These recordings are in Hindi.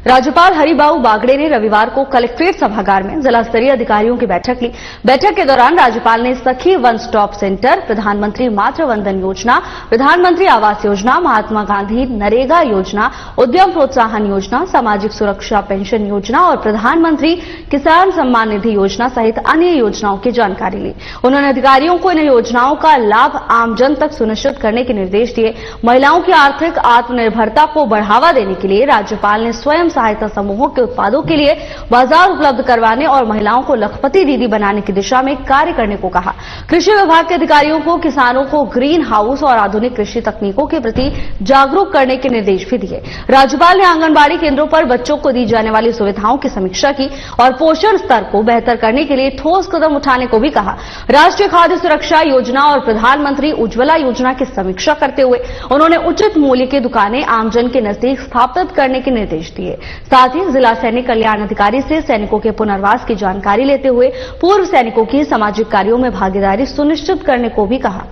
राज्यपाल हरिबाऊ बागड़े ने रविवार को कलेक्ट्रेट सभागार में जिला स्तरीय अधिकारियों की बैठक ली। बैठक के दौरान राज्यपाल ने सखी वन स्टॉप सेंटर, प्रधानमंत्री मातृ वंदन योजना, प्रधानमंत्री आवास योजना, महात्मा गांधी नरेगा योजना, उद्यम प्रोत्साहन योजना, सामाजिक सुरक्षा पेंशन योजना और प्रधानमंत्री किसान सम्मान निधि योजना सहित अन्य योजनाओं की जानकारी ली। उन्होंने अधिकारियों को इन योजनाओं का लाभ आमजन तक सुनिश्चित करने के निर्देश दिए। महिलाओं की आर्थिक आत्मनिर्भरता को बढ़ावा देने के लिए राज्यपाल ने स्वयं सहायता समूहों के उत्पादों के लिए बाजार उपलब्ध करवाने और महिलाओं को लखपति दीदी बनाने की दिशा में कार्य करने को कहा। कृषि विभाग के अधिकारियों को किसानों को ग्रीन हाउस और आधुनिक कृषि तकनीकों के प्रति जागरूक करने के निर्देश भी दिए। राज्यपाल ने आंगनबाड़ी केंद्रों पर बच्चों को दी जाने वाली सुविधाओं की समीक्षा की और पोषण स्तर को बेहतर करने के लिए ठोस कदम उठाने को भी कहा। राष्ट्रीय खाद्य सुरक्षा योजना और प्रधानमंत्री उज्ज्वला योजना की समीक्षा करते हुए उन्होंने उचित मूल्य की दुकानें आमजन के नजदीक स्थापित करने के निर्देश दिए। साथ ही जिला सैनिक कल्याण अधिकारी से सैनिकों के पुनर्वास की जानकारी लेते हुए पूर्व सैनिकों की सामाजिक कार्यों में भागीदारी सुनिश्चित करने को भी कहा।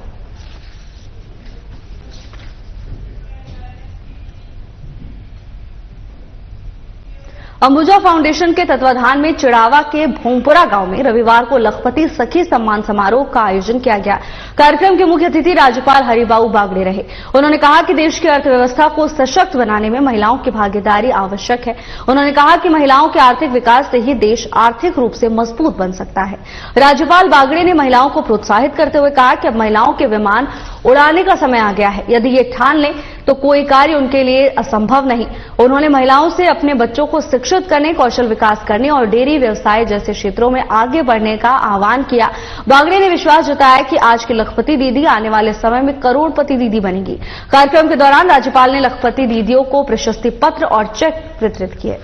अंबुजा फाउंडेशन के तत्वाधान में चिड़ावा के भोमपुरा गांव में रविवार को लखपति सखी सम्मान समारोह का आयोजन किया गया। कार्यक्रम के मुख्य अतिथि राज्यपाल हरिबाऊ बागड़े रहे। उन्होंने कहा कि देश की अर्थव्यवस्था को सशक्त बनाने में महिलाओं की भागीदारी आवश्यक है। उन्होंने कहा कि महिलाओं के आर्थिक विकास से ही देश आर्थिक रूप से मजबूत बन सकता है। राज्यपाल बागड़े ने महिलाओं को प्रोत्साहित करते हुए कहा कि अब महिलाओं के विमान उड़ाने का समय आ गया है। यदि ये ठान लें तो कोई कार्य उनके लिए असंभव नहीं। उन्होंने महिलाओं से अपने बच्चों को शिक्षित करने, कौशल विकास करने और डेयरी व्यवसाय जैसे क्षेत्रों में आगे बढ़ने का आह्वान किया। बागड़े ने विश्वास जताया कि आज की लखपति दीदी आने वाले समय में करोड़पति दीदी बनेगी। कार्यक्रम के दौरान राज्यपाल ने लखपति दीदियों को प्रशस्ति पत्र और चेक वितरित किए।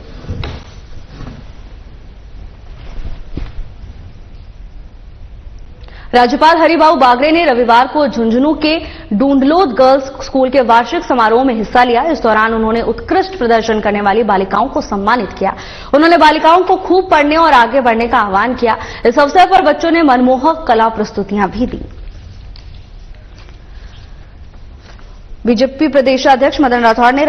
राज्यपाल हरिबाऊ बागड़े ने रविवार को झुंझुनू के डूंडलोद गर्ल्स स्कूल के वार्षिक समारोह में हिस्सा लिया। इस दौरान उन्होंने उत्कृष्ट प्रदर्शन करने वाली बालिकाओं को सम्मानित किया। उन्होंने बालिकाओं को खूब पढ़ने और आगे बढ़ने का आह्वान किया। इस अवसर पर बच्चों ने मनमोहक कला प्रस्तुतियां भी दी। बीजेपी प्रदेशाध्यक्ष मदन राठौड़ ने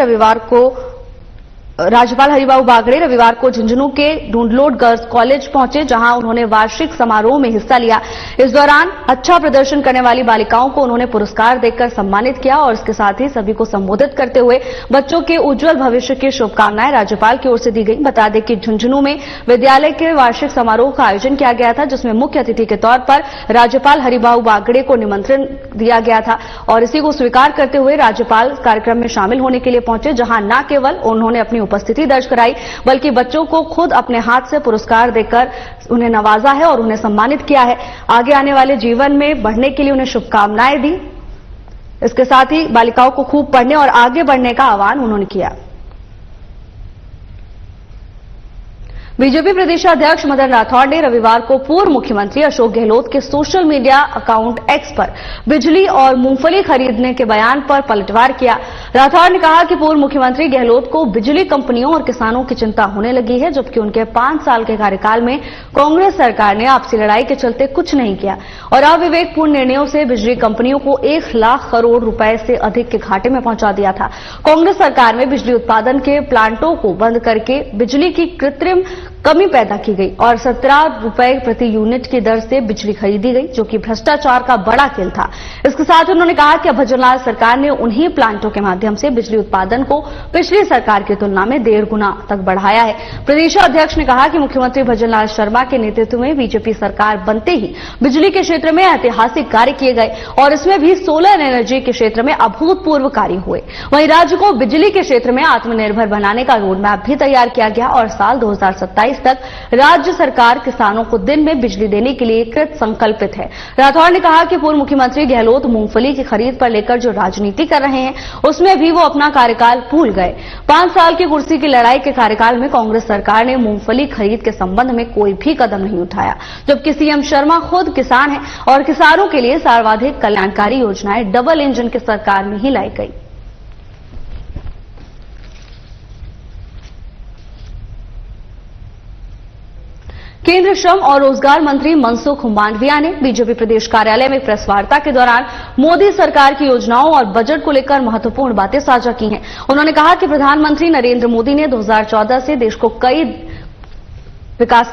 राज्यपाल हरिबाऊ बागड़े रविवार को झुंझुनू के ढूंढलोड गर्ल्स कॉलेज पहुंचे, जहां उन्होंने वार्षिक समारोह में हिस्सा लिया। इस दौरान अच्छा प्रदर्शन करने वाली बालिकाओं को उन्होंने पुरस्कार देकर सम्मानित किया और इसके साथ ही सभी को संबोधित करते हुए बच्चों के उज्जवल भविष्य की शुभकामनाएं राज्यपाल की ओर से दी गई। बता दें कि झुंझुनू में विद्यालय के वार्षिक समारोह का आयोजन किया गया था, जिसमें मुख्य अतिथि के तौर पर राज्यपाल हरिबाऊ बागड़े को निमंत्रण दिया गया था और इसी को स्वीकार करते हुए राज्यपाल कार्यक्रम में शामिल होने के लिए पहुंचे, जहां न केवल उन्होंने अपनी उपस्थिति दर्ज कराई बल्कि बच्चों को खुद अपने हाथ से पुरस्कार देकर उन्हें नवाजा है और उन्हें सम्मानित किया है। आगे आने वाले जीवन में बढ़ने के लिए उन्हें शुभकामनाएं दी। इसके साथ ही बालिकाओं को खूब पढ़ने और आगे बढ़ने का आह्वान उन्होंने किया। बीजेपी प्रदेशाध्यक्ष मदन राठौड़ ने रविवार को पूर्व मुख्यमंत्री अशोक गहलोत के सोशल मीडिया अकाउंट एक्स पर बिजली और मूंगफली खरीदने के बयान पर पलटवार किया। राठौड़ ने कहा कि पूर्व मुख्यमंत्री गहलोत को बिजली कंपनियों और किसानों की चिंता होने लगी है, जबकि उनके 5 साल के कार्यकाल में कांग्रेस सरकार ने आपसी लड़ाई के चलते कुछ नहीं किया और अविवेकपूर्ण निर्णयों से बिजली कंपनियों को 1 लाख करोड़ रुपए से अधिक के घाटे में पहुंचा दिया था। कांग्रेस सरकार में बिजली उत्पादन के प्लांटों को बंद करके बिजली की कृत्रिम कमी पैदा की गई और 17 रुपए प्रति यूनिट की दर से बिजली खरीदी गई, जो कि भ्रष्टाचार का बड़ा खेल था। इसके साथ ही उन्होंने कहा कि अब भजनलाल सरकार ने उन्हीं प्लांटों के माध्यम से बिजली उत्पादन को पिछली सरकार की तुलना में 1.5 गुना तक बढ़ाया है। प्रदेशाध्यक्ष ने कहा कि मुख्यमंत्री भजनलाल शर्मा के नेतृत्व में बीजेपी सरकार बनते ही बिजली के क्षेत्र में ऐतिहासिक कार्य किए गए और इसमें भी सोलर एनर्जी के क्षेत्र में अभूतपूर्व कार्य हुए। वहीं राज्य को बिजली के क्षेत्र में आत्मनिर्भर बनाने का रोडमैप भी तैयार किया गया और साल 2027 तक राज्य सरकार किसानों को दिन में बिजली देने के लिए कृत संकल्पित है। राठौड़ ने कहा कि पूर्व मुख्यमंत्री गहलोत मूंगफली की खरीद पर लेकर जो राजनीति कर रहे हैं, उसमें भी वो अपना कार्यकाल भूल गए। 5 साल की कुर्सी की लड़ाई के कार्यकाल में कांग्रेस सरकार ने मूंगफली खरीद के संबंध में कोई भी कदम नहीं उठाया, जबकि सीएम शर्मा खुद किसान हैं और किसानों के लिए सर्वाधिक कल्याणकारी योजनाएं डबल इंजन की सरकार में ही लाई गई। केंद्र श्रम और रोजगार मंत्री मनसुख मांडविया ने बीजेपी प्रदेश कार्यालय में प्रेस वार्ता के दौरान मोदी सरकार की योजनाओं और बजट को लेकर महत्वपूर्ण बातें साझा की हैं। उन्होंने कहा कि प्रधानमंत्री नरेंद्र मोदी ने 2014 से देश को कई विकास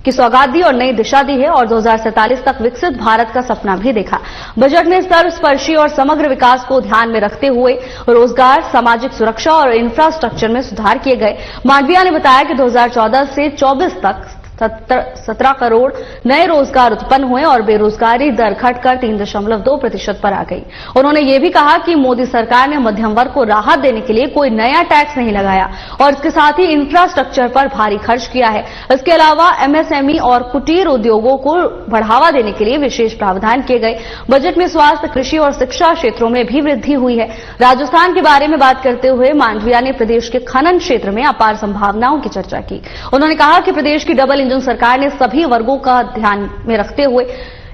की सौगात दी और नई दिशा दी है और 2047 तक विकसित भारत का सपना भी देखा। बजट में सर्वस्पर्शी और समग्र विकास को ध्यान में रखते हुए रोजगार, सामाजिक सुरक्षा और इंफ्रास्ट्रक्चर में सुधार किए गए। मांडविया ने बताया कि 2014 से 24 तक 17 करोड़ नए रोजगार उत्पन्न हुए और बेरोजगारी दर घटकर 3.2% पर आ गई। उन्होंने ये भी कहा कि मोदी सरकार ने मध्यम वर्ग को राहत देने के लिए कोई नया टैक्स नहीं लगाया और इसके साथ ही इंफ्रास्ट्रक्चर पर भारी खर्च किया है। इसके अलावा एमएसएमई और कुटीर उद्योगों को बढ़ावा देने के लिए विशेष प्रावधान किए गए। बजट में स्वास्थ्य, कृषि और शिक्षा क्षेत्रों में भी वृद्धि हुई है। राजस्थान के बारे में बात करते हुए मांडविया ने प्रदेश के खनन क्षेत्र में अपार संभावनाओं की चर्चा की। उन्होंने कहा कि प्रदेश की डबल इंजन सरकार ने सभी वर्गों का ध्यान में रखते हुए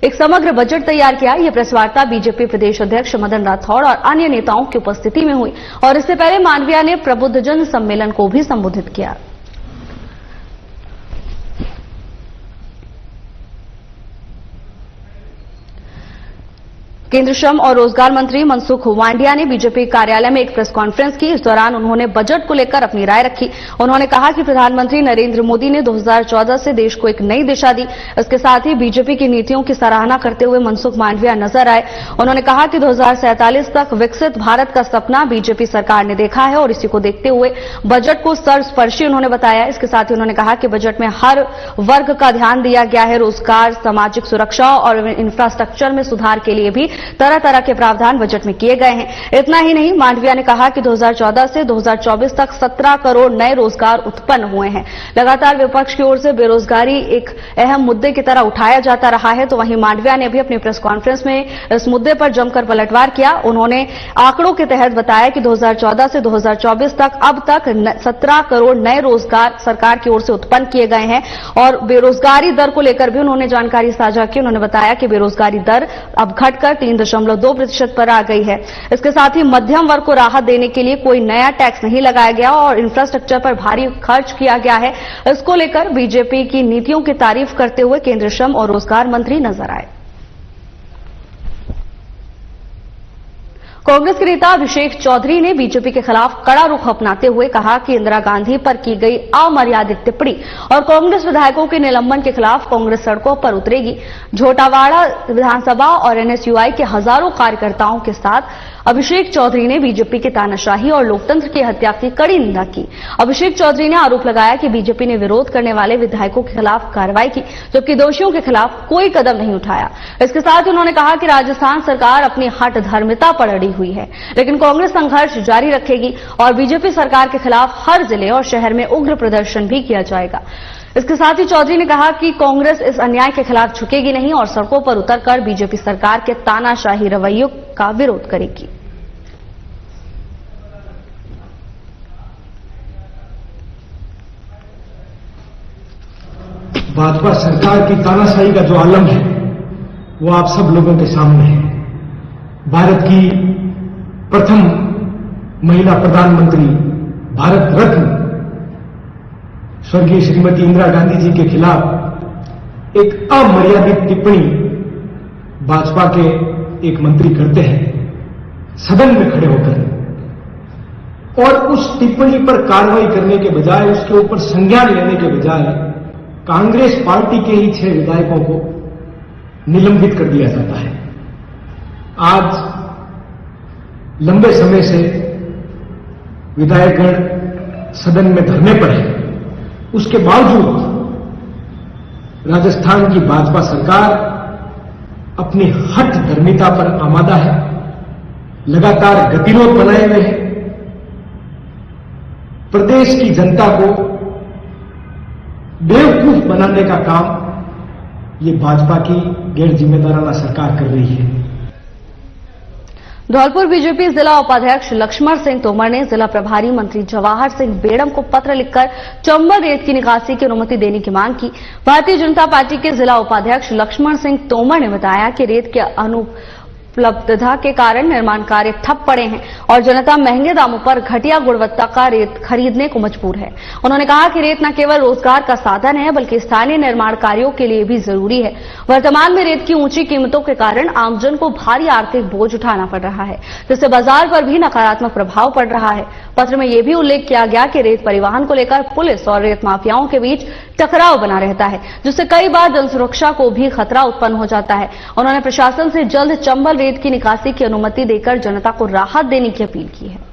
एक समग्र बजट तैयार किया। यह प्रेस वार्ता बीजेपी प्रदेश अध्यक्ष मदन राठौड़ और अन्य नेताओं की उपस्थिति में हुई और इससे पहले मांडविया ने प्रबुद्धजन सम्मेलन को भी संबोधित किया। केंद्र श्रम और रोजगार मंत्री मनसुख मांडविया ने बीजेपी कार्यालय में एक प्रेस कॉन्फ्रेंस की। इस दौरान उन्होंने बजट को लेकर अपनी राय रखी। उन्होंने कहा कि प्रधानमंत्री नरेंद्र मोदी ने 2014 से देश को एक नई दिशा दी। इसके साथ ही बीजेपी की नीतियों की सराहना करते हुए मनसुख मांडविया नजर आए। उन्होंने कहा कि 2047 तक विकसित भारत का सपना बीजेपी सरकार ने देखा है और इसी को देखते हुए बजट को सर्वस्पर्शी उन्होंने बताया। इसके साथ ही उन्होंने कहा कि बजट में हर वर्ग का ध्यान दिया गया है। रोजगार, सामाजिक सुरक्षा और इंफ्रास्ट्रक्चर में सुधार के लिए भी तरह तरह के प्रावधान बजट में किए गए हैं। इतना ही नहीं, मांडविया ने कहा कि 2014 से 2024 तक 17 करोड़ नए रोजगार उत्पन्न हुए हैं। लगातार विपक्ष की ओर से बेरोजगारी एक अहम मुद्दे की तरह उठाया जाता रहा है, तो वहीं मांडविया ने भी अपनी प्रेस कॉन्फ्रेंस में इस मुद्दे पर जमकर पलटवार किया। उन्होंने आंकड़ों के तहत बताया कि 2014 से 2024 तक अब तक 17 करोड़ नए रोजगार सरकार की ओर से उत्पन्न किए गए हैं और बेरोजगारी दर को लेकर भी उन्होंने जानकारी साझा की। उन्होंने बताया कि बेरोजगारी दर अब घटकर 3.2% पर आ गई है। इसके साथ ही मध्यम वर्ग को राहत देने के लिए कोई नया टैक्स नहीं लगाया गया और इंफ्रास्ट्रक्चर पर भारी खर्च किया गया है। इसको लेकर बीजेपी की नीतियों की तारीफ करते हुए केंद्रीय श्रम और रोजगार मंत्री नजर आए। कांग्रेस के नेता अभिषेक चौधरी ने बीजेपी के खिलाफ कड़ा रुख अपनाते हुए कहा कि इंदिरा गांधी पर की गई अमर्यादित टिप्पणी और कांग्रेस विधायकों के निलंबन के खिलाफ कांग्रेस सड़कों पर उतरेगी। झोटावाड़ा विधानसभा और एनएसयूआई के हजारों कार्यकर्ताओं के साथ अभिषेक चौधरी ने बीजेपी की तानाशाही और लोकतंत्र की हत्या की कड़ी निंदा की। अभिषेक चौधरी ने आरोप लगाया कि बीजेपी ने विरोध करने वाले विधायकों के खिलाफ कार्रवाई की, जबकि दोषियों के खिलाफ कोई कदम नहीं उठाया। इसके साथ ही उन्होंने कहा कि राजस्थान सरकार अपनी हठधर्मिता पर अड़ी हुई है, लेकिन कांग्रेस संघर्ष जारी रखेगी और बीजेपी सरकार के खिलाफ हर जिले और शहर में उग्र प्रदर्शन भी किया जाएगा। इसके साथ ही चौधरी ने कहा कि कांग्रेस इस अन्याय के खिलाफ झुकेगी नहीं और सड़कों पर उतरकर बीजेपी सरकार के तानाशाही रवैयों का विरोध करेगी। भाजपा सरकार की तानाशाही का जो आलम है वो आप सब लोगों के सामने है। भारत की प्रथम महिला प्रधानमंत्री, भारत रत्न स्वर्गीय श्रीमती इंदिरा गांधी जी के खिलाफ एक अमर्यादित टिप्पणी भाजपा के एक मंत्री करते हैं सदन में खड़े होकर, और उस टिप्पणी पर कार्रवाई करने के बजाय, उसके ऊपर संज्ञान लेने के बजाय कांग्रेस पार्टी के ही 6 विधायकों को निलंबित कर दिया जाता है। आज लंबे समय से विधायकगण सदन में धरने पर है, उसके बावजूद राजस्थान की भाजपा सरकार अपनी हठधर्मिता पर आमादा है, लगातार गतिरोध बनाए हुए है। प्रदेश की जनता को बेवकूफ बनाने का काम ये भाजपा की गैर जिम्मेदाराना सरकार कर रही है। धौलपुर बीजेपी जिला उपाध्यक्ष लक्ष्मण सिंह तोमर ने जिला प्रभारी मंत्री जवाहर सिंह बेड़म को पत्र लिखकर चंबल रेत की निकासी की अनुमति देने की मांग की। भारतीय जनता पार्टी के जिला उपाध्यक्ष लक्ष्मण सिंह तोमर ने बताया कि रेत के उपलब्धता के कारण निर्माण कार्य ठप पड़े हैं और जनता महंगे दामों पर घटिया गुणवत्ता का रेत खरीदने को मजबूर है। उन्होंने कहा कि रेत न केवल रोजगार का साधन है बल्कि स्थानीय निर्माण कार्यों के लिए भी जरूरी है। वर्तमान में रेत की ऊंची कीमतों के कारण आमजन को भारी आर्थिक बोझ उठाना पड़ रहा है, जिससे बाजार पर भी नकारात्मक प्रभाव पड़ रहा है। पत्र में यह भी उल्लेख किया गया कि रेत परिवहन को लेकर पुलिस और रेत माफियाओं के बीच टकराव बना रहता है, जिससे कई बार जन सुरक्षा को भी खतरा उत्पन्न हो जाता है। उन्होंने प्रशासन से जल्द चंबल रेत की निकासी की अनुमति देकर जनता को राहत देने की अपील की है।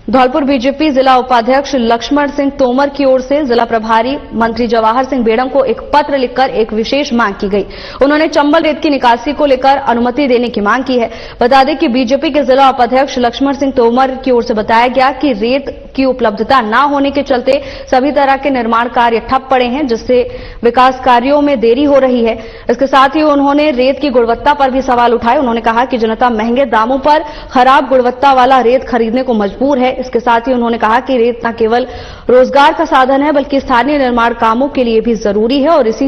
धौलपुर बीजेपी जिला उपाध्यक्ष लक्ष्मण सिंह तोमर की ओर से जिला प्रभारी मंत्री जवाहर सिंह बेड़म को एक पत्र लिखकर एक विशेष मांग की गई। उन्होंने चंबल रेत की निकासी को लेकर अनुमति देने की मांग की है। बता दें कि बीजेपी के जिला उपाध्यक्ष लक्ष्मण सिंह तोमर की ओर से बताया गया कि रेत की उपलब्धता न होने के चलते सभी तरह के निर्माण कार्य ठप पड़े हैं, जिससे विकास कार्यों में देरी हो रही है। इसके साथ ही उन्होंने रेत की गुणवत्ता पर भी सवाल उठाए। उन्होंने कहा कि जनता महंगे दामों पर खराब गुणवत्ता वाला रेत खरीदने को मजबूर है। इसके साथ ही उन्होंने कहा कि रेत न केवल रोजगार का साधन है बल्कि स्थानीय निर्माण कामों के लिए भी जरूरी है और इसी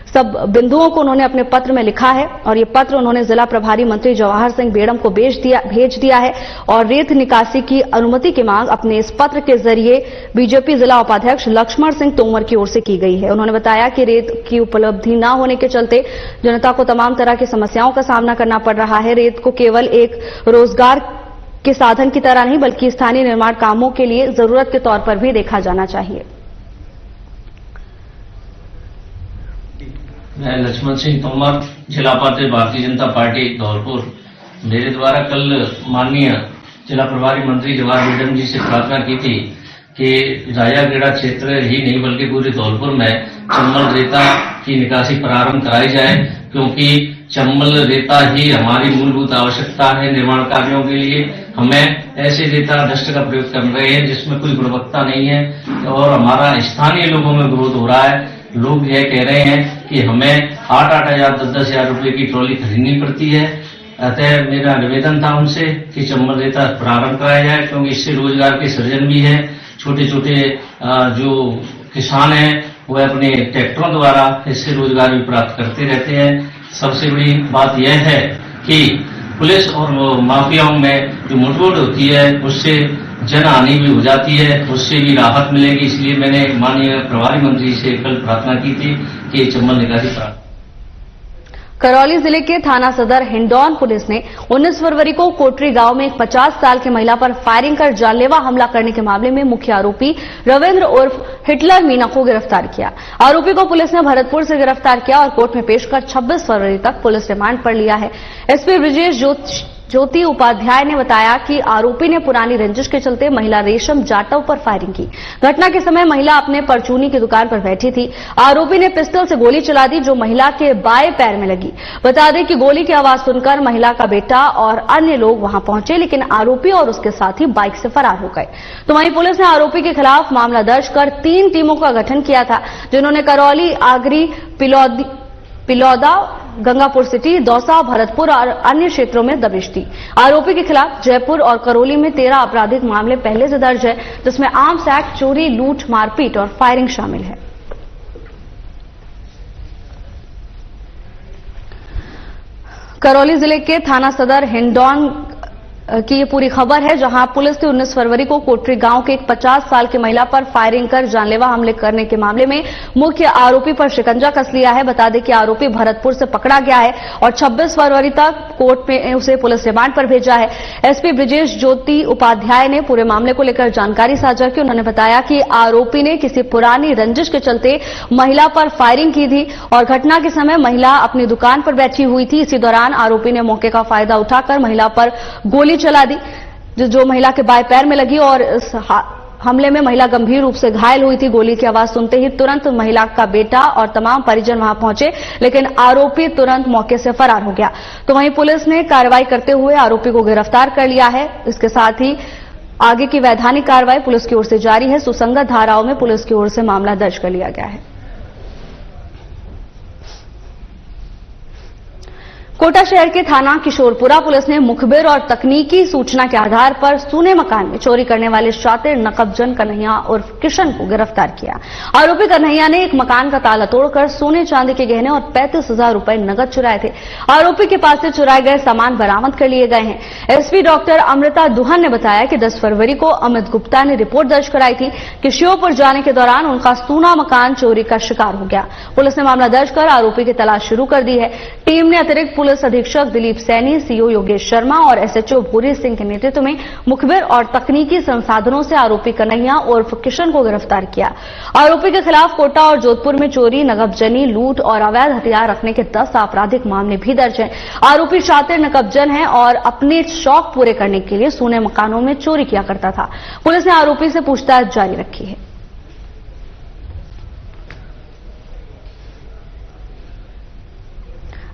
सब बिंदुओं को उन्होंने अपने पत्र में लिखा है और ये पत्र उन्होंने जिला प्रभारी मंत्री जवाहर सिंह बेड़म को भेज दिया है और रेत निकासी की अनुमति की मांग अपने इस पत्र के जरिए बीजेपी जिला उपाध्यक्ष लक्ष्मण सिंह तोमर की ओर से की गई है। उन्होंने बताया कि रेत की उपलब्धि न होने के चलते जनता को तमाम तरह की समस्याओं का सामना करना पड़ रहा है। रेत को केवल एक रोजगार के साधन की तरह नहीं बल्कि स्थानीय निर्माण कामों के लिए जरूरत के तौर पर भी देखा जाना चाहिए। मैं लक्ष्मण सिंह तोमर, जिला उपाध्यक्ष भारतीय जनता पार्टी धौलपुर। मेरे द्वारा कल माननीय जिला प्रभारी मंत्री जवाहर बेड़म जी से प्रार्थना की थी कि राजागेड़ा क्षेत्र ही नहीं बल्कि पूरे धौलपुर में चंबल रेता की निकासी प्रारंभ कराई जाए, क्योंकि चंबल रेता ही हमारी मूलभूत आवश्यकता है निर्माण कार्यों के लिए। हमें ऐसे रेता डस्ट का प्रयोग कर रहे हैं जिसमें कोई गुणवत्ता नहीं है और हमारा स्थानीय लोगों में विरोध हो रहा है। लोग यह कह रहे हैं कि हमें 8-8 हजार 10-10 हजार रुपए की ट्रॉली खरीदनी पड़ती है। अतः मेरा निवेदन था उनसे कि चंबल रेता प्रारंभ कराया जाए, क्योंकि इससे रोजगार के सृजन भी है। छोटे छोटे जो किसान हैं वह अपने ट्रैक्टरों द्वारा इससे रोजगार भी प्राप्त करते रहते हैं। सबसे बड़ी बात यह है कि पुलिस और माफियाओं में जो मुठभेड़ होती है उससे जनहानि भी हो जाती है, उससे भी राहत मिलेगी। इसलिए मैंने माननीय प्रभारी मंत्री से कल प्रार्थना की थी कि चंबल निकासी प्रारंभ। करौली जिले के थाना सदर हिंडौन पुलिस ने 19 फरवरी को कोटरी गांव में एक 50 साल की महिला पर फायरिंग कर जानलेवा हमला करने के मामले में मुख्य आरोपी रविंद्र उर्फ हिटलर मीना को गिरफ्तार किया। आरोपी को पुलिस ने भरतपुर से गिरफ्तार किया और कोर्ट में पेश कर 26 फरवरी तक पुलिस रिमांड पर लिया है। एसपी ब्रजेश ज्योति उपाध्याय ने बताया कि आरोपी ने पुरानी रंजिश के चलते महिला रेशम जाटव पर फायरिंग की। घटना के समय महिला अपने परचूनी की दुकान पर बैठी थी। आरोपी ने पिस्टल से गोली चला दी जो महिला के बाएं पैर में लगी। बता दें कि गोली की आवाज सुनकर महिला का बेटा और अन्य लोग वहां पहुंचे, लेकिन आरोपी और उसके साथी बाइक से फरार हो गए। तो वहीं पुलिस ने आरोपी के खिलाफ मामला दर्ज कर 3 टीमों का गठन किया था, जिन्होंने करौली, आगरी, पिलौदा, गंगापुर सिटी, दौसा, भरतपुर और अन्य क्षेत्रों में दबिश दी। आरोपी के खिलाफ जयपुर और करौली में 13 आपराधिक मामले पहले से दर्ज है, जिसमें आर्म्स एक्ट, चोरी, लूट, मारपीट और फायरिंग शामिल है। करौली जिले के थाना सदर हिंडौन की ये पूरी खबर है, जहां पुलिस ने 19 फरवरी को कोटरी गांव के एक 50 साल की महिला पर फायरिंग कर जानलेवा हमले करने के मामले में मुख्य आरोपी पर शिकंजा कस लिया है। बता दें कि आरोपी भरतपुर से पकड़ा गया है और 26 फरवरी तक कोर्ट में उसे पुलिस रिमांड पर भेजा है। एसपी ब्रजेश ज्योति उपाध्याय ने पूरे मामले को लेकर जानकारी साझा की। उन्होंने बताया कि आरोपी ने किसी पुरानी रंजिश के चलते महिला पर फायरिंग की थी और घटना के समय महिला अपनी दुकान पर बैठी हुई थी। इसी दौरान आरोपी ने मौके का फायदा उठाकर महिला पर गोली चला दी, जो महिला के बाएं पैर में लगी और इस हमले में महिला गंभीर रूप से घायल हुई थी। गोली की आवाज सुनते ही तुरंत महिला का बेटा और तमाम परिजन वहां पहुंचे, लेकिन आरोपी तुरंत मौके से फरार हो गया। तो वहीं पुलिस ने कार्रवाई करते हुए आरोपी को गिरफ्तार कर लिया है। इसके साथ ही आगे की वैधानिक कार्रवाई पुलिस की ओर से जारी है। सुसंगत धाराओं में पुलिस की ओर से मामला दर्ज कर लिया गया है। कोटा शहर के थाना किशोरपुरा पुलिस ने मुखबिर और तकनीकी सूचना के आधार पर सूने मकान में चोरी करने वाले शातिर नकबजन कन्हैया उर्फ किशन को गिरफ्तार किया। आरोपी कन्हैया ने एक मकान का ताला तोड़कर सोने चांदी के गहने और 35,000 रुपए नकद चुराए थे। आरोपी के पास से चुराए गए सामान बरामद कर लिए गए हैं। एसपी डॉक्टर अमृता दुहन ने बताया कि 10 फरवरी को अमित गुप्ता ने रिपोर्ट दर्ज कराई थी कि श्योपुर जाने के दौरान उनका सूना मकान चोरी का शिकार हो गया। पुलिस ने मामला दर्ज कर आरोपी की तलाश शुरू कर दी है। टीम ने अतिरिक्त पुलिस अधीक्षक दिलीप सैनी, सीओ योगेश शर्मा और एसएचओ भूरी सिंह के नेतृत्व में मुखबिर और तकनीकी संसाधनों से आरोपी कन्हैया उर्फ किशन को गिरफ्तार किया। आरोपी के खिलाफ कोटा और जोधपुर में चोरी, नकबजनी, लूट और अवैध हथियार रखने के 10 आपराधिक मामले भी दर्ज हैं। आरोपी शातिर नकबजन है और अपने शौक पूरे करने के लिए सूने मकानों में चोरी किया करता था। पुलिस ने आरोपी से पूछताछ जारी रखी है।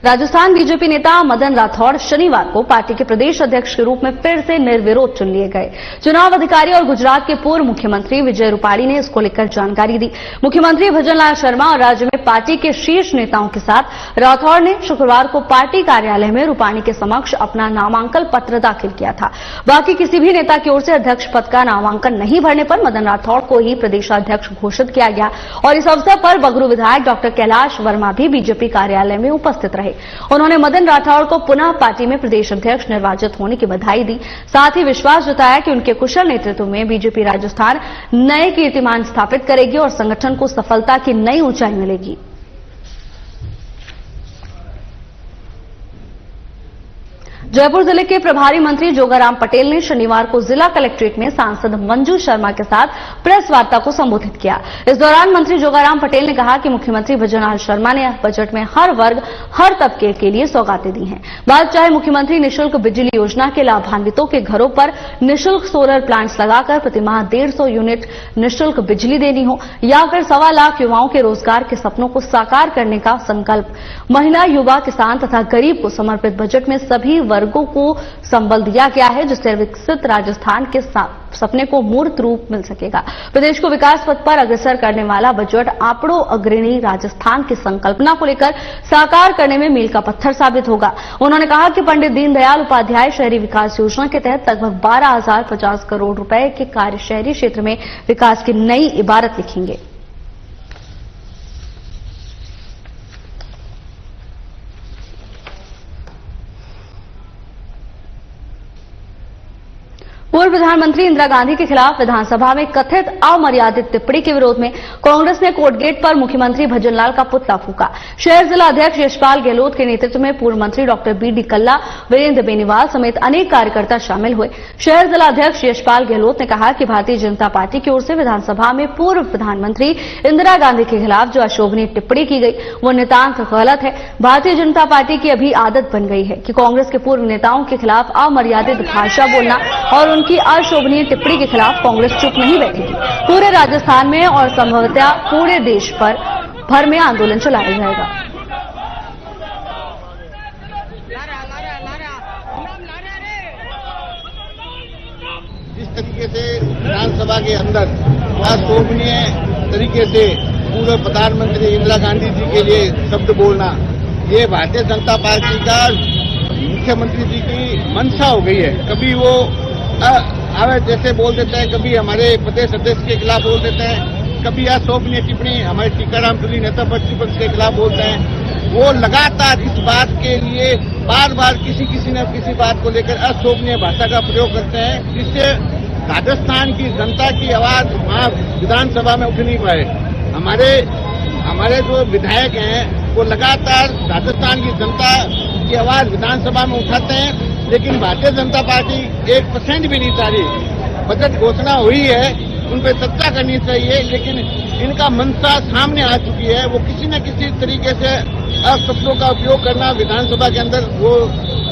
राजस्थान बीजेपी नेता मदन राठौड़ शनिवार को पार्टी के प्रदेश अध्यक्ष के रूप में फिर से निर्विरोध चुन लिए गए। चुनाव अधिकारी और गुजरात के पूर्व मुख्यमंत्री विजय रूपाणी ने इसको लेकर जानकारी दी। मुख्यमंत्री भजनलाल शर्मा और राज्य में पार्टी के शीर्ष नेताओं के साथ राठौड़ ने शुक्रवार को पार्टी कार्यालय में रूपाणी के समक्ष अपना नामांकन पत्र दाखिल किया था। बाकी किसी भी नेता की ओर से अध्यक्ष पद का नामांकन नहीं भरने पर मदन राठौड़ को ही प्रदेशाध्यक्ष घोषित किया गया और इस अवसर पर बगरू विधायक डॉक्टर कैलाश वर्मा भी बीजेपी कार्यालय में उपस्थित रहे। उन्होंने मदन राठौड़ को पुनः पार्टी में प्रदेश अध्यक्ष निर्वाचित होने की बधाई दी। साथ ही विश्वास जताया कि उनके कुशल नेतृत्व में बीजेपी राजस्थान नए कीर्तिमान स्थापित करेगी और संगठन को सफलता की नई ऊंचाई मिलेगी। जयपुर जिले के प्रभारी मंत्री जोगाराम पटेल ने शनिवार को जिला कलेक्ट्रेट में सांसद मंजू शर्मा के साथ प्रेस वार्ता को संबोधित किया। इस दौरान मंत्री जोगाराम पटेल ने कहा कि मुख्यमंत्री भजनलाल शर्मा ने बजट में हर वर्ग, हर तबके के लिए सौगातें दी हैं। बात चाहे मुख्यमंत्री निःशुल्क बिजली योजना के लाभान्वितों के घरों पर निःशुल्क सोलर प्लांट्स लगाकर प्रतिमाह 150 यूनिट निःशुल्क बिजली देनी हो या फिर 1.25 लाख युवाओं के रोजगार के सपनों को साकार करने का संकल्प, महिला, युवा, किसान तथा गरीब को समर्पित बजट में सभी वर्गों को संबल दिया गया है, जिससे विकसित राजस्थान के सपने को मूर्त रूप मिल सकेगा। प्रदेश को विकास पथ पर अग्रसर करने वाला बजट आंकड़ों अग्रणी राजस्थान की संकल्पना को लेकर साकार करने में मील का पत्थर साबित होगा। उन्होंने कहा कि पंडित दीनदयाल उपाध्याय शहरी विकास योजना के तहत लगभग 12,050 करोड़ रुपए के कार्य शहरी क्षेत्र में विकास की नई इबारत लिखेंगे। पूर्व प्रधानमंत्री इंदिरा गांधी के खिलाफ विधानसभा में कथित अमर्यादित टिप्पणी के विरोध में कांग्रेस ने कोर्ट गेट पर मुख्यमंत्री भजनलाल का पुतला फूंका। शहर जिला अध्यक्ष यशपाल गहलोत के नेतृत्व में पूर्व मंत्री डॉक्टर बीडी कल्ला, वीरेंद्र बेनीवाल समेत अनेक कार्यकर्ता शामिल हुए। शहर जिला अध्यक्ष यशपाल गहलोत ने कहा कि भारतीय जनता पार्टी की ओर से विधानसभा में पूर्व प्रधानमंत्री इंदिरा गांधी के खिलाफ जो अशोभनीय टिप्पणी की गई वो नितांत गलत है। भारतीय जनता पार्टी की अभी आदत बन गई है कि कांग्रेस के पूर्व नेताओं के खिलाफ अमर्यादित भाषा बोलना और की अशोभनीय टिप्पणी के खिलाफ कांग्रेस चुप नहीं बैठेगी। पूरे राजस्थान में और संभवतः पूरे देश भर में आंदोलन चलाया जाएगा। जिस तरीके से विधानसभा के अंदर अशोभनीय तरीके से पूर्व प्रधानमंत्री इंदिरा गांधी जी के लिए शब्द बोलना, ये भारतीय जनता पार्टी का मुख्यमंत्री जी की मंशा हो गई है। कभी वो जैसे बोल देते हैं, कभी हमारे प्रदेश अध्यक्ष के खिलाफ बोल देते हैं, कभी अशोभनीय टिप्पणी हमारे टीकाराम जूली नेता प्रतिपक्ष के खिलाफ बोलते हैं। वो लगातार इस बात के लिए बार बार किसी न किसी बात को लेकर अशोभनीय भाषा का प्रयोग करते हैं, जिससे राजस्थान की जनता की आवाज वहां विधानसभा में उठ नहीं पाए। हमारे जो विधायक हैं वो लगातार राजस्थान की जनता की आवाज विधानसभा में उठाते हैं, लेकिन भारतीय जनता पार्टी 1% भी नहीं चाह रही। बजट घोषणा हुई है, उन पर चर्चा करनी चाहिए, लेकिन इनका मंशा सामने आ चुकी है। वो किसी न किसी तरीके से शब्दों का उपयोग करना विधानसभा के अंदर वो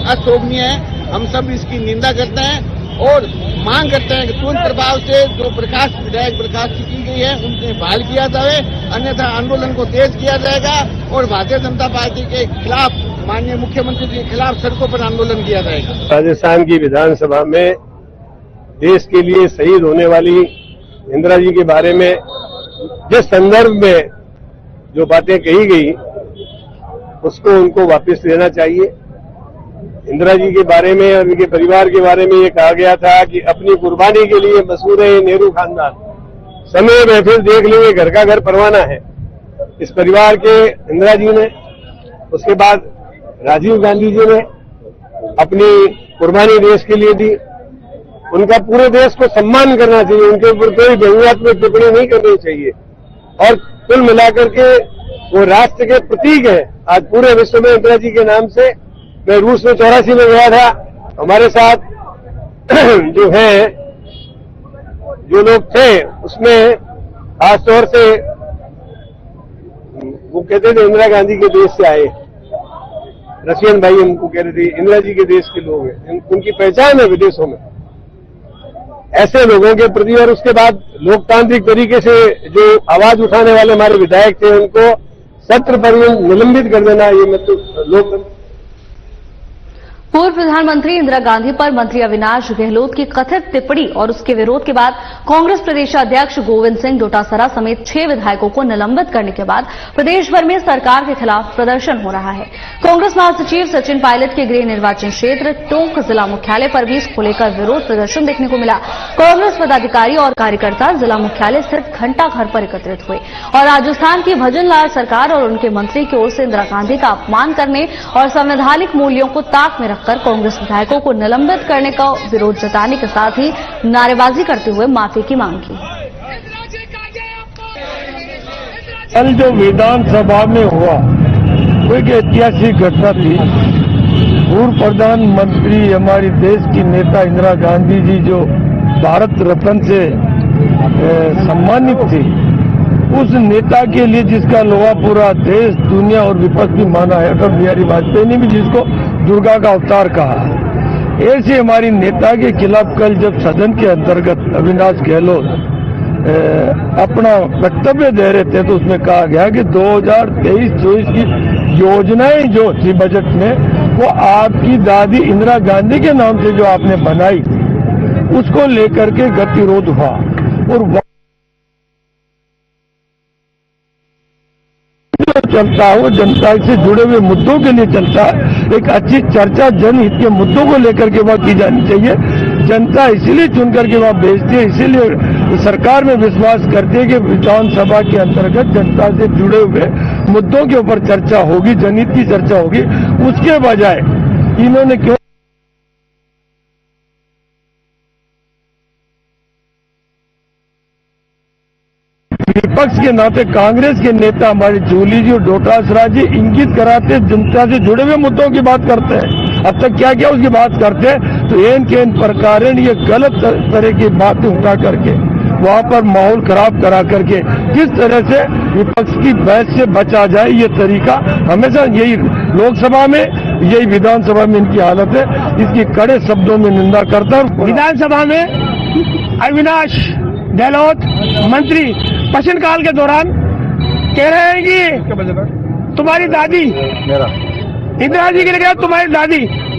अशोभनीय है। हम सब इसकी निंदा करते हैं और मांग करते हैं कि तुरंत प्रभाव से जो विधायक बर्खास्त की गई है उन्हें बहाल किया जाए, अन्यथा आंदोलन को तेज किया जाएगा और भारतीय जनता पार्टी के खिलाफ, माननीय मुख्यमंत्री जी के खिलाफ सड़कों पर आंदोलन किया जाएगा। राजस्थान की विधानसभा में देश के लिए शहीद होने वाली इंदिरा जी के बारे में जिस संदर्भ में जो बातें कही गई उसको उनको वापस लेना चाहिए। इंदिरा जी के बारे में और उनके परिवार के बारे में ये कहा गया था कि अपनी कुर्बानी के लिए मशहूर है नेहरू खानदान, समय महफिल देख लेंगे घर का घर परवाना है। इस परिवार के इंदिरा जी ने, उसके बाद राजीव गांधी जी ने अपनी कुर्बानी देश के लिए दी। उनका पूरे देश को सम्मान करना चाहिए, उनके ऊपर कोई व्यंग्यात्मक टिप्पणी नहीं करनी चाहिए। और कुल मिलाकर के वो राष्ट्र के प्रतीक है। आज पूरे विश्व में इंदिरा जी के नाम से, मैं रूस में 84 में गया था, हमारे साथ जो लोग थे उसमें खासतौर से वो कहते थे इंदिरा गांधी के देश से आए, रशियन भाई उनको कहते थे इंदिरा जी के देश के लोग हैं, उनकी पहचान है विदेशों में ऐसे लोगों के प्रति। और उसके बाद लोकतांत्रिक तरीके से जो आवाज उठाने वाले हमारे विधायक थे उनको सत्र पर निलंबित कर देना, ये मतलब लोकतंत्र। पूर्व प्रधानमंत्री इंदिरा गांधी पर मंत्री अविनाश गहलोत की कथित टिप्पणी और उसके विरोध के बाद कांग्रेस प्रदेशाध्यक्ष गोविंद सिंह डोटासरा समेत 6 विधायकों को निलंबित करने के बाद प्रदेश भर में सरकार के खिलाफ प्रदर्शन हो रहा है। कांग्रेस महासचिव सचिन पायलट के गृह निर्वाचन क्षेत्र टोंक जिला मुख्यालय पर भी इसको लेकर विरोध प्रदर्शन देखने को मिला। कांग्रेस पदाधिकारी और कार्यकर्ता जिला मुख्यालय स्थित घंटा घर पर एकत्रित हुए और राजस्थान की भजन लाल सरकार और उनके मंत्री की ओर से इंदिरा गांधी का अपमान करने और संवैधानिक मूल्यों को ताक में कर कांग्रेस विधायकों को निलंबित करने का विरोध जताने के साथ ही नारेबाजी करते हुए माफी की मांग की। कल जो विधानसभा में हुआ वो एक ऐतिहासिक घटना थी। पूर्व प्रधानमंत्री हमारी देश की नेता इंदिरा गांधी जी जो भारत रत्न से सम्मानित थी, उस नेता के लिए जिसका लोहा पूरा देश, दुनिया और विपक्ष भी माना है, अटल बिहारी वाजपेयी ने भी जिसको दुर्गा का अवतार कहा, ऐसे हमारी नेता के खिलाफ कल जब सदन के अंतर्गत अविनाश गहलोत अपना वक्तव्य दे रहे थे तो उसमें कहा गया कि 2023-24 की योजनाएं जो थी बजट में वो आपकी दादी इंदिरा गांधी के नाम से जो आपने बनाई उसको लेकर के गतिरोध हुआ और चलता है वो जनता से जुड़े हुए मुद्दों के लिए चलता है। एक अच्छी चर्चा जनहित के मुद्दों को लेकर के वहां की जानी चाहिए। जनता इसीलिए चुन करके वहां भेजती है, इसीलिए सरकार में विश्वास करती है कि विधानसभा के अंतर्गत जनता से जुड़े हुए मुद्दों के ऊपर चर्चा होगी, जनहित की चर्चा होगी। उसके बजाय इन्होंने क्यों विपक्ष के नाते कांग्रेस के नेता हमारे जूली जी और डोटासरा जी इंगित कराते जनता से जुड़े हुए मुद्दों की बात करते हैं। अब तक क्या क्या उसकी बात करते हैं तो एन के इन प्रकार ये गलत तरह की बातें उठा करके वहां पर माहौल खराब करा करके किस तरह से विपक्ष की बहस से बचा जाए, ये तरीका हमेशा यही लोकसभा में यही विधानसभा में इनकी हालत है। इसकी कड़े शब्दों में निंदा करता हूं। विधानसभा में अविनाश गहलोत मंत्री प्रश्नकाल के दौरान कह रहे हैं कि तुम्हारी दादी इंदिरा जी के लिए तुम्हारी दादी,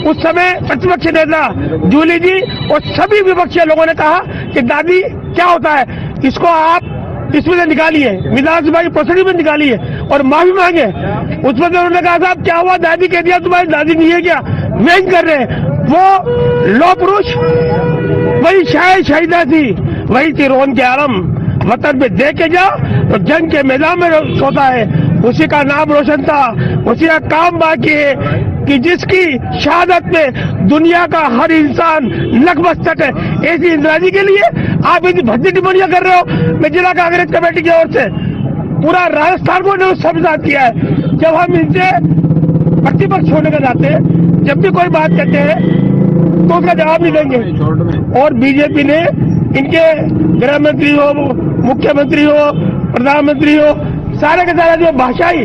उस समय प्रतिपक्ष नेता जूली जी और सभी विपक्षी लोगों ने कहा कि दादी क्या होता है, इसको आप इसमें से निकालिए, विधानसभा की प्रोसीडिंग में निकालिए और माफी मांगे। उसमें उन्होंने कहा साहब क्या हुआ, दादी कह दिया तुम्हारी दादी नहीं है क्या, व्यंग कर रहे हैं। वो लौह पुरुष वही शहीदा थी, वही थी रोन के आलम, वतन में दे के जा तो जंग के मैदान में सोता है, उसी का नाम रोशन था, उसी का काम बाकी है कि जिसकी शहादत में दुनिया का हर इंसान नतमस्तक है। ऐसी इंदिरा जी के लिए आप इतनी भद्दी टिप्पणियां कर रहे हो। मैं जिला कांग्रेस कमेटी की ओर से पूरा राजस्थान को समझा किया है। जब हम इनसे प्रतिपक्ष होने का जाते हैं, जब भी कोई बात कहते हैं तो उसका जवाब नहीं देंगे। और बीजेपी ने इनके गृह मंत्री हो, मुख्यमंत्री हो, प्रधानमंत्री हो, सारे के सारे जो भाषाई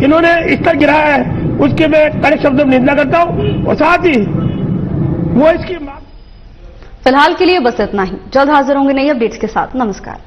इन्होंने स्तर गिराया है उसके मैं कड़े शब्दों में निंदा करता हूं। और साथ ही वो इसकी फिलहाल के लिए बस इतना ही। जल्द हाजिर होंगे नई अपडेट्स के साथ। नमस्कार।